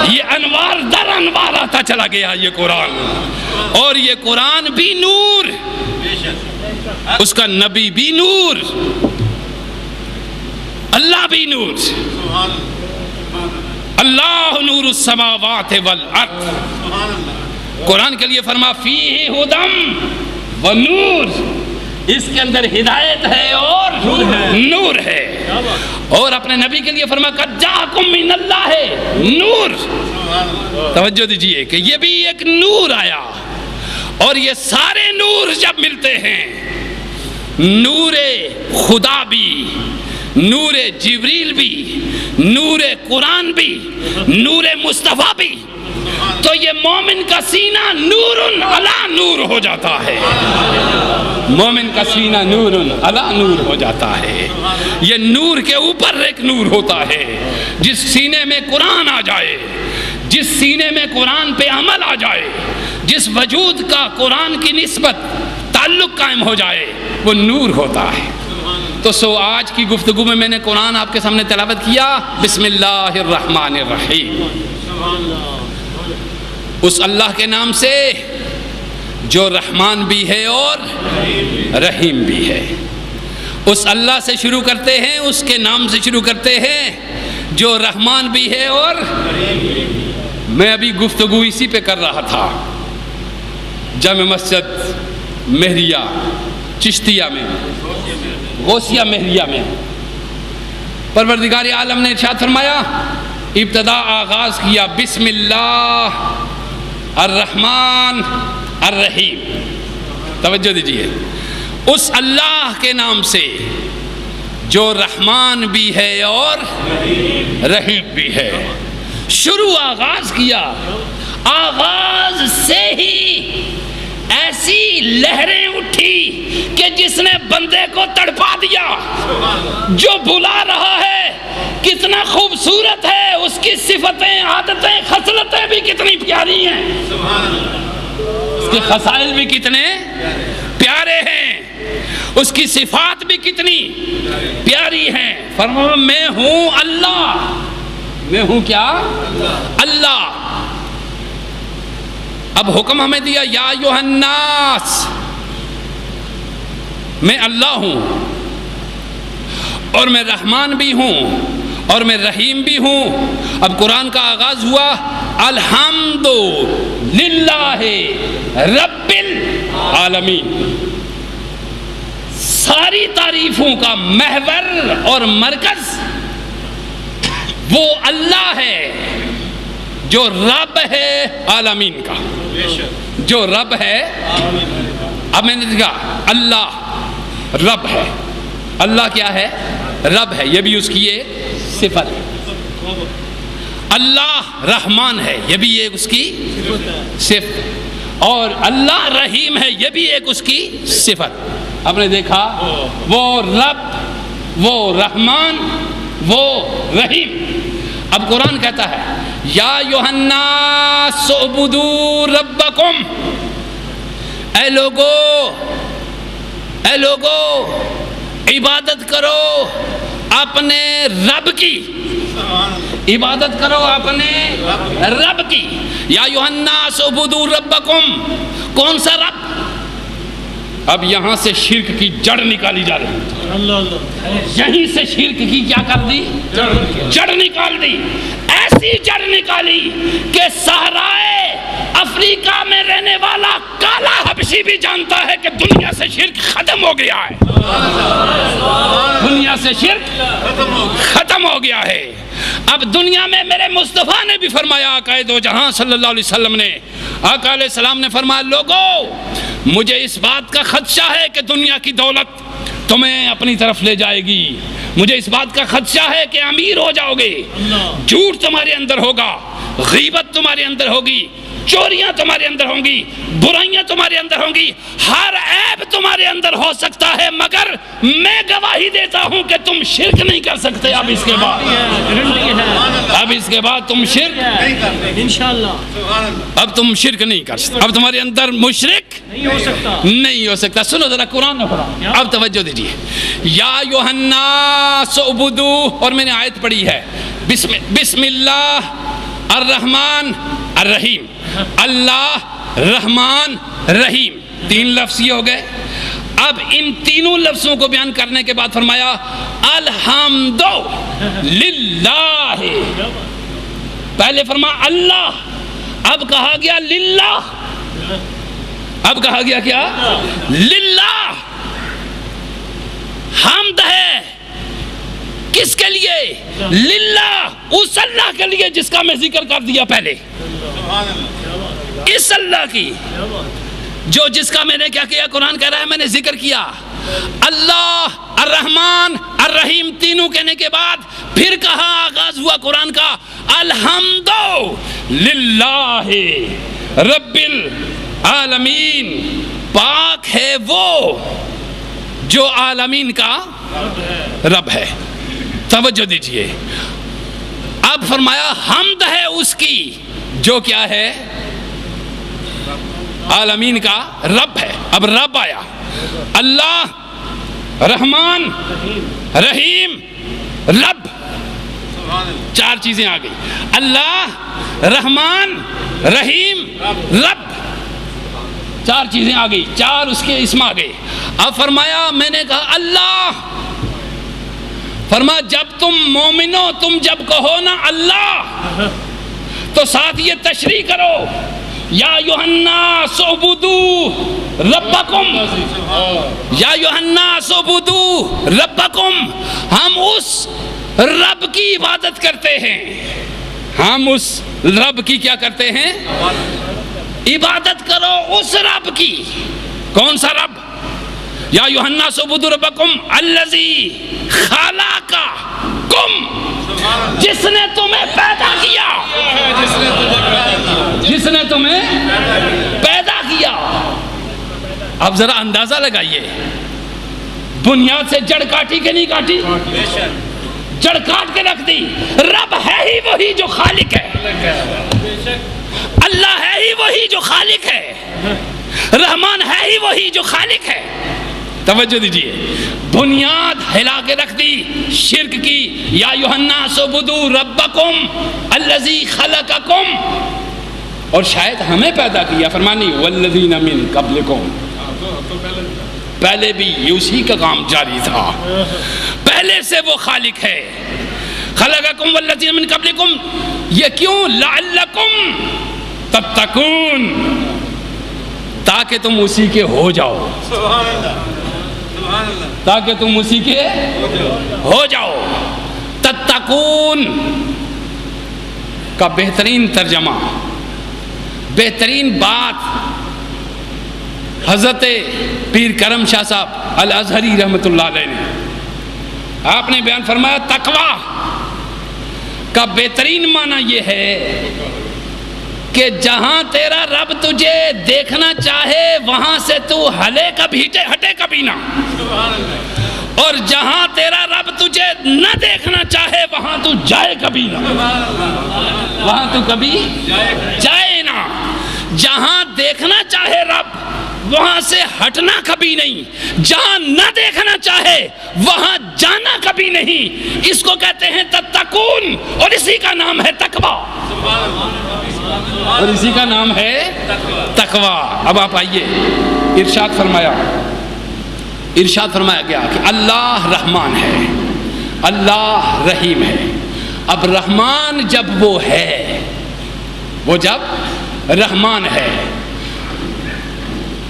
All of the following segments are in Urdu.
یہ انوار در انوار آتا چلا گیا یہ قرآن، اور یہ قرآن بھی نور، اس کا نبی بھی نور، اللہ بھی نور۔ اللہ نور السماوات والارض، قرآن کے لیے فرما فیہ ہدی و نور، اس کے اندر ہدایت ہے اور نور ہے۔ اور اپنے نبی کے لیے فرما قد جاءکم من اللہ نور، توجہ دیجئے کہ یہ بھی ایک نور آیا، اور یہ سارے نور جب ملتے ہیں، نور خدا بھی، نور جبریل بھی، نور قرآن بھی، نور مصطفیٰ بھی، تو یہ مومن کا سینہ نور علی نور ہو جاتا ہے، مومن کا سینہ نور علی نور ہو جاتا ہے۔ یہ نور کے اوپر ایک نور ہوتا ہے، جس سینے میں قرآن آ جائے، جس سینے میں قرآن پہ عمل آ جائے، جس وجود کا قرآن کی نسبت تعلق قائم ہو جائے، وہ نور ہوتا ہے۔ تو آج کی گفتگو میں نے قرآن آپ کے سامنے تلاوت کیا، بسم اللہ الرحمن الرحیم، اس اللہ کے نام سے جو رحمان بھی ہے اور رحیم بھی ہے۔ اس اللہ سے شروع کرتے ہیں، اس کے نام سے شروع کرتے ہیں جو رحمان بھی ہے اور میں ابھی گفتگو اسی پہ کر رہا تھا، جامع مسجد مہریہ چشتیہ میں، غوثیہ مہریہ میں، پروردگار عالم نے ارشاد فرمایا، ابتدا آغاز کیا بسم اللہ الرحمن الرحیم، توجہ دیجئے، اس اللہ کے نام سے جو رحمان بھی ہے اور رحیم بھی ہے۔ شروع آغاز کیا، آغاز سے ہی ایسی لہریں اٹھی کہ جس نے بندے کو تڑپا دیا، جو بلا رہا ہے کتنا خوبصورت ہے، اس کی صفتیں، عادتیں، خصلتیں بھی کتنی پیاری ہیں، اس کے خصائل بھی کتنے پیارے ہیں، اس کی صفات بھی کتنی پیاری ہیں۔ فرمایا میں ہوں اللہ، میں ہوں کیا؟ اللہ۔ اب حکم ہمیں دیا یا ایھا الناس، میں اللہ ہوں، اور میں رحمان بھی ہوں، اور میں رحیم بھی ہوں۔ اب قرآن کا آغاز ہوا الحمد للہ رب العالمین، ساری تعریفوں کا محور اور مرکز وہ اللہ ہے جو رب ہے عالمین کا، جو رب ہے۔ اب میں نے کہا اللہ رب ہے، اللہ کیا ہے؟ رب ہے، یہ بھی اس کی ایک صفت ہے۔ اللہ رحمان ہے، یہ بھی ایک اس کی صفت، اور اللہ رحیم ہے، یہ بھی ایک اس کی صفت۔ آپ نے دیکھا وہ رب، وہ رحمان، وہ رحیم۔ اب قرآن کہتا ہے یا ایھا الناس اعبدوا ربکم، اے لوگو عبادت کرو اپنے رب کی، عبادت کرو اپنے رب کی۔ یا ایھا الناس اعبدوا ربکم، کون سا رب؟ اب یہاں سے شرک کی جڑ نکالی جا رہی، یہیں سے شرک کی کیا کر دی؟ جڑ نکال دی۔ ایسی جڑ نکالی کہ صحرائے افریقہ میں رہنے والا کالا حبشی بھی جانتا ہے کہ دنیا سے شرک ختم ہو گیا ہے، دنیا سے شرک ختم ہو گیا ہے۔ اب دنیا میں میرے مصطفیٰ نے بھی فرمایا، آقا دو جہاں صلی اللہ علیہ وسلم نے، آقا علیہ السلام نے فرمایا لوگو مجھے اس بات کا خدشہ ہے کہ دنیا کی دولت تمہیں اپنی طرف لے جائے گی، مجھے اس بات کا خدشہ ہے کہ امیر ہو جاؤ گے، جھوٹ تمہارے اندر ہوگا، غیبت تمہارے اندر ہوگی، چوریاں تمہارے اندر ہوں گی، برائیاں تمہارے اندر ہوں گی، ہر عیب تمہارے اندر ہو سکتا ہے، مگر میں گواہی دیتا ہوں کہ تم شرک نہیں کر سکتے اب اس کے بعد، اب اس کے بعد تم شرک انشاءاللہ، اب تم شرک نہیں کر سکتے، اب تمہارے اندر مشرک نہیں ہو سکتا۔ سنو ذرا قرآن میں پڑھا، اب توجہ دیجیے، یا ایھا الناس اعبدوا، اور میں نے آیت پڑھی ہے بسم اللہ الرحمن الرحیم، اللہ رحمان رحیم، 3 لفظ یہ ہو گئے۔ اب ان تینوں لفظوں کو بیان کرنے کے بعد فرمایا الحمد للہ، پہلے فرما اللہ، اب کہا گیا للہ، اب کہا گیا کیا؟ للہ۔ حمد ہے کس کے لیے؟ للہ، اس اللہ کے لیے جس کا میں ذکر کر دیا پہلے، اس اللہ کی جو جس کا میں نے کیا کیا؟ قرآن کہہ رہا ہے میں نے ذکر کیا۔ اللہ، الرحمن، الرحیم تینوں کہنے کے بعد پھر کہا، آغاز ہوا قرآن کا الحمد للہ رب العالمین، پاک ہے وہ جو عالمین کا رب ہے۔ توجہ دیجئے، اب فرمایا حمد ہے اس کی جو کیا ہے؟ عالمین کا رب ہے۔ اب رب آیا، اللہ، رحمان، رحیم، رب، 4 چیزیں آ گئی۔ اللہ، رحمان، رحیم، رب، 4 چیزیں آ گئی، 4 اس کے اسم آ گئے۔ اب فرمایا میں نے کہا اللہ، فرمایا جب تم مومنو تم جب کہو نا اللہ تو ساتھ یہ تشریح کرو یا یوحنا سعبدو ربکم، یا یوحنا سعبدو ربکم، ہم اس رب کی عبادت کرتے ہیں، ہم اس رب کی کیا کرتے ہیں؟ عبادت کرو اس رب کی۔ کون سا رب؟ یا یوحنا سعبدو ربکم الذی خلقکم، جس نے تمہیں پیدا کیا، جس نے تمہیں پیدا کیا۔ اب ذرا اندازہ لگائیے، بنیاد سے جڑ کاٹی کہ نہیں کاٹی؟ جڑ کاٹ کے رکھ دی۔ رب ہے ہی وہی جو خالق ہے، اللہ ہے ہی وہی جو خالق ہے، رحمان ہے ہی وہی جو خالق ہے۔ توجہ دیجئے، بنیاد ہلا کے رکھ دی شرک کی، یا یوحنا سعبدو ربکم الذی خلقکم، اور شاید ہمیں پیدا کیا، فرمانی والذین من قبلکم، پہلے بھی اسی کا کام جاری تھا، پہلے سے وہ خالق ہے۔ خلقکم والذین من قبلکم، یہ کیوں؟ لعلکم تتقون، تاکہ تم اسی کے ہو جاؤ، تاکہ تم اسی کے ہو جاؤ۔ تتقون کا بہترین ترجمہ، بہترین بات حضرت پیر کرم شاہ صاحب الازہری رحمۃ اللہ علیہ نے آپ نے بیان فرمایا، تقویٰ کا بہترین معنی یہ ہے کہ جہاں تیرا رب تجھے دیکھنا چاہے وہاں سے تو ہٹے کبھی نہ، اور جہاں تیرا رب تجھے نہ دیکھنا چاہے وہاں تو جائے کبھی نہ، وہاں تو کبھی جائے نہ۔ جہاں دیکھنا چاہے رب وہاں سے ہٹنا کبھی نہیں، جہاں نہ دیکھنا چاہے وہاں جانا کبھی نہیں۔ اس کو کہتے ہیں تتقون، اور اسی کا نام ہے تقویٰ، اور اسی کا نام ہے تقویٰ۔ اب آپ آئیے، ارشاد فرمایا گیا کہ اللہ رحمان ہے، اللہ رحیم ہے۔ اب رحمان جب وہ ہے، وہ جب رحمان ہے،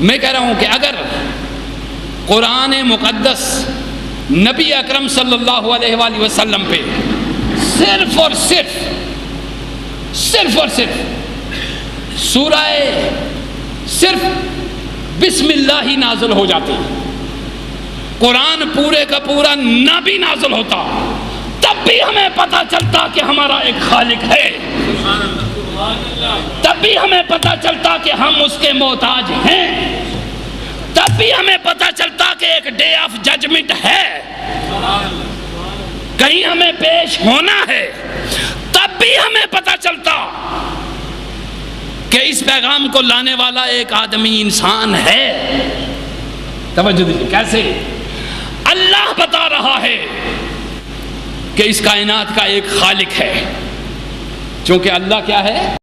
میں کہہ رہا ہوں کہ اگر قرآن مقدس نبی اکرم صلی اللہ علیہ وآلہ وسلم پہ صرف اور صرف سورہ صرف بسم اللہ ہی نازل ہو جاتی، قرآن پورے کا پورا نہ بھی نازل ہوتا، تب بھی ہمیں پتہ چلتا کہ ہمارا ایک خالق ہے، تب بھی ہمیں پتہ چلتا کہ ہم اس کے محتاج ہیں، تب بھی ہمیں پتہ چلتا کہ ایک ڈے آف ججمنٹ ہے، کہیں ہمیں پیش ہونا ہے، تب بھی ہمیں پتہ چلتا کہ اس پیغام کو لانے والا ایک آدمی انسان ہے۔ توجہ دیجیے، کیسے اللہ بتا رہا ہے کہ اس کائنات کا ایک خالق ہے چونکہ اللہ کیا ہے؟